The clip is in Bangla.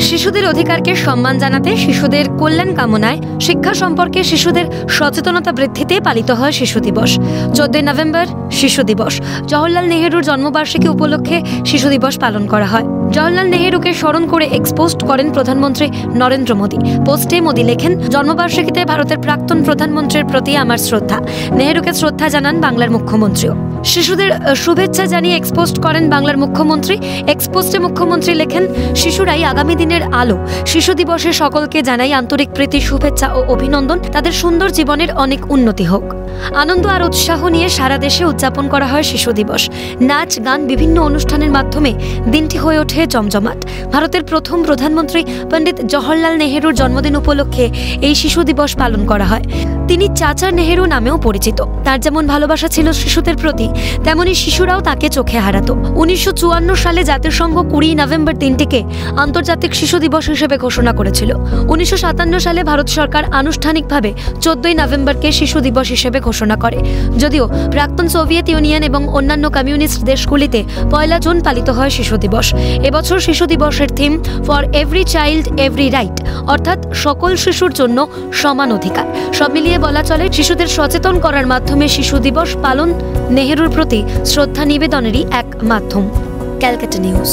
শিশুদের অধিকারকে সম্মান জানাতে, শিশুদের কল্যাণ কামনায়, শিক্ষা সম্পর্কে শিশুদের সচেতনতা বৃদ্ধিতে পালিত হয় শিশু দিবস। 14 নভেম্বর শিশু দিবস। জওহরলাল নেহেরুর জন্মবার্ষিকী উপলক্ষে শিশু দিবস পালন করা হয়। জওহরলাল নেহেরুকে স্মরণ করে পোস্ট করেন প্রধানমন্ত্রী নরেন্দ্র মোদী। পোস্টে মোদী লেখেন, জন্মবার্ষিকীতে ভারতের প্রাক্তন প্রধানমন্ত্রীর প্রতি আমার শ্রদ্ধা। নেহেরুকে শ্রদ্ধা জানান বাংলার মুখ্যমন্ত্রীও। শিশুদের শুভেচ্ছা জানিয়ে পোস্ট করেন বাংলার মুখ্যমন্ত্রী। পোস্টে মুখ্যমন্ত্রী লেখেন, শিশুরাই আগামী দিনের আলো। শিশু দিবসে সকলকে জানাই আন্তরিক প্রীতি, শুভেচ্ছা ও অভিনন্দন। তাদের সুন্দর জীবনের অনেক উন্নতি হোক। আনন্দ আর উৎসাহ নিয়ে সারা দেশে উদযাপন করা হয় শিশু দিবস। নাচ, গান, বিভিন্ন অনুষ্ঠানের মাধ্যমে দিনটি হয়ে ওঠে জমজমাট। ভারতের প্রথম প্রধানমন্ত্রী পণ্ডিত জওহরলাল নেহেরুর জন্মদিন উপলক্ষে এই শিশু দিবস পালন করা হয়। তিনি চাচা নেহেরু নামেও পরিচিত। তার যেমন ভালোবাসা ছিল শিশুদের প্রতি, তেমনি শিশুরাও তাকে চোখে হারাতো। 1954 সালে জাতিসংঘ 20 নভেম্বর দিনটিকে আন্তর্জাতিক শিশু দিবস হিসেবে ঘোষণা করেছিল। 1957 সালে ভারত সরকার আনুষ্ঠানিকভাবে 14 নভেম্বরকে শিশু দিবস হিসেবে ঘোষণা করে। যদিও প্রাক্তন সোভিয়েত ইউনিয়ন এবং অন্যান্য কমিউনিস্ট দেশগুলিতে 1 জুন পালিত হয় শিশু দিবস। এবছর শিশু দিবসের theme for every child every right, অর্থাৎ সকল শিশুর জন্য সমান অধিকার। সব মিলিয়ে বলা চলে, শিশুদের সচেতন করার মাধ্যমে শিশু দিবস পালন নেহেরুর প্রতি শ্রদ্ধা নিবেদনেরই এক মাধ্যম। ক্যালকাটা নিউজ।